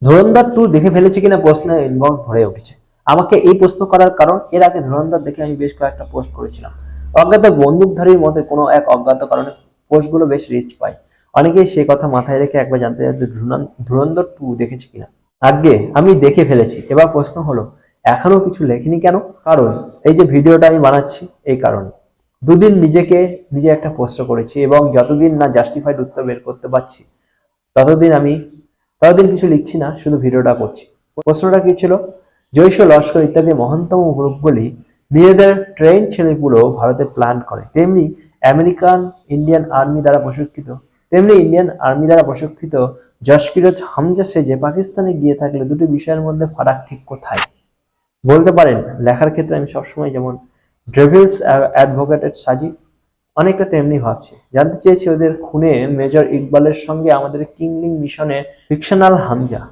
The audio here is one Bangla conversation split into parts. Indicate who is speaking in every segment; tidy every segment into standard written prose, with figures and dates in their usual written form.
Speaker 1: ধুরন্ধর 2 দেখে ফেলেছি কিনা প্রশ্নে ইনবক্স ভরে উঠেছে। আমাকে এই প্রশ্ন করার কারণ, এর আগে ধুরন্ধর দেখে আমি বেশ কয়েকটা পোস্ট করেছিলাম। অজ্ঞাত বন্দুকধারীর মতে কোনো এক অজ্ঞাত কারণে পোস্টগুলো বেশ রিচ পায়। অনেকেই সে কথা মাথায় রেখে একবার জানতে চাইছে ধুরন্ধর 2 দেখেছি কিনা। আগে আমি দেখে ফেলেছি। এবার প্রশ্ন হলো, এখনো কিছু লেখিনি কেন? কারণ এই যে ভিডিওটা আমি বানাচ্ছি এই কারণে। দুদিন নিজে একটা প্রশ্ন করেছি এবং যতদিন না জাস্টিফাইড উত্তর বের করতে পারছি ততদিন আমি ততদিন কিছু লিখছি না, শুধু ভিডিওটা করছি। প্রশ্নটা কি ছিল? জৈশ, লস্কর ইত্যাদি মহানতম গ্রুপগুলি নিজেদের ট্রেন ছেলেগুলো ভারতে প্ল্যান করে, আমেরিকান ইন্ডিয়ান আর্মি দ্বারা প্রশিক্ষিত জশকিরত হামজা সেজে পাকিস্তানে গিয়ে থাকলে দুটি বিষয়ের মধ্যে ফারাক ঠিক কোথায়? বলতে পারেন লেখার ক্ষেত্রে আমি সবসময় যেমন ডেভিলস অ্যাডভোকেটের সাজি, অনেকটা তেমনি ভাবছি। জানতে চেয়েছি ওদের খুনে মেজর ইকবালের সঙ্গে আমাদের কিংলিং মিশনে ফিকশনাল হামজা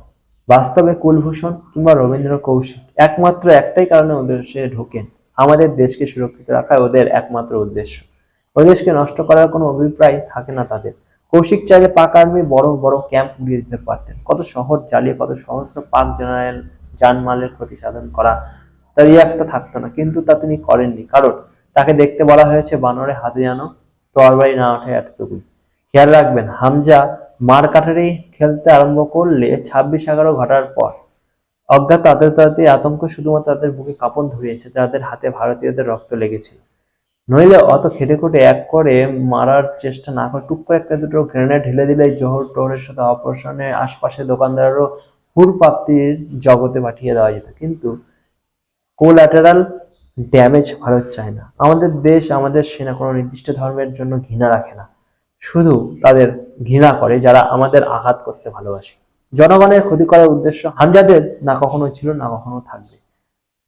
Speaker 1: বাস্তবে কুলভূষণ কিংবা রবীন্দ্র কৌশিক একমাত্র একটাই কারণে ওদের সে ঢোকেন, আমাদের দেশকে সুরক্ষিত রাখা ওদের একমাত্র উদ্দেশ্য। ওই দেশকে নষ্ট করার কোনো অভিপ্রায় থাকে না তাদের। কৌশিক চাইলে পাক আর্মি বড় বড় ক্যাম্প উড়িয়ে দিতে পারতেন, কত শহর জ্বালিয়ে কত সহস্র পাক জেনারেল জানমালের ক্ষতি সাধন করা তার একটা থাকতো না, কিন্তু তা তিনি করেননি। কারণ তাকে দেখতে বলা হয়েছে বানরে হাতে যেন তরবারি না ওঠে এতটুকুই। খেয়াল রাখবেন, হামজা মার কাটারি খেলতে আরম্ভ করলে 26/11 ঘটার পর অজ্ঞাত আততায়ী আতঙ্ক শুধুমাত্র তাদের বুকে কাঁপন ধরিয়েছে, তাদের হাতে ভারতীয়দের রক্ত লেগেছিল। নইলে অত খেটে খুঁটে এক করে মারার চেষ্টা না করে টুক করে একটা দুটো গ্রেনেড ঢেলে দিলেই জোহর টোহরের সাথে অপারেশনের আশপাশে দোকানদারেরও হুড়পাপ্তির জগতে পাঠিয়ে দেওয়া যেত। কিন্তু কোল্যাটারাল ড্যামেজ ভারত চায় না। আমাদের দেশ, আমাদের সেনা কোনো নির্দিষ্ট ধর্মের জন্য ঘৃণা রাখে না, শুধু তাদের ঘৃণা করে যারা আমাদের আঘাত করতে ভালোবাসে। জনগণের ক্ষতি করার উদ্দেশ্য হামজাদের না কখনো ছিল, না কখনো থাকবে।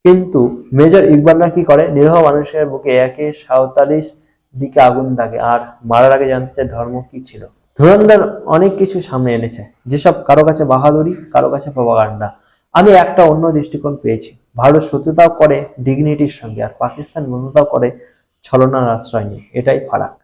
Speaker 1: কিন্তু মেজর ইকবালরা কি করে? নিরীহ মানুষের বুকে একে 47 দিকে আগুন দাগে, আর মারার আগে জানতে চায় ধর্ম কি ছিল। ধুরন্ধর অনেক কিছু সামনে এনেছে, যেসব কারো কাছে বাহাদুরি, কারো কাছে প্রপাগান্ডা। আমি একটা অন্য দৃষ্টিকোণ পেয়েছি। ভারত শত্রুতাও করে ডিগনিটির সঙ্গে, আর পাকিস্তান বন্ধুতাও করে ছলনার আশ্রয় নিয়ে। এটাই ফারাক।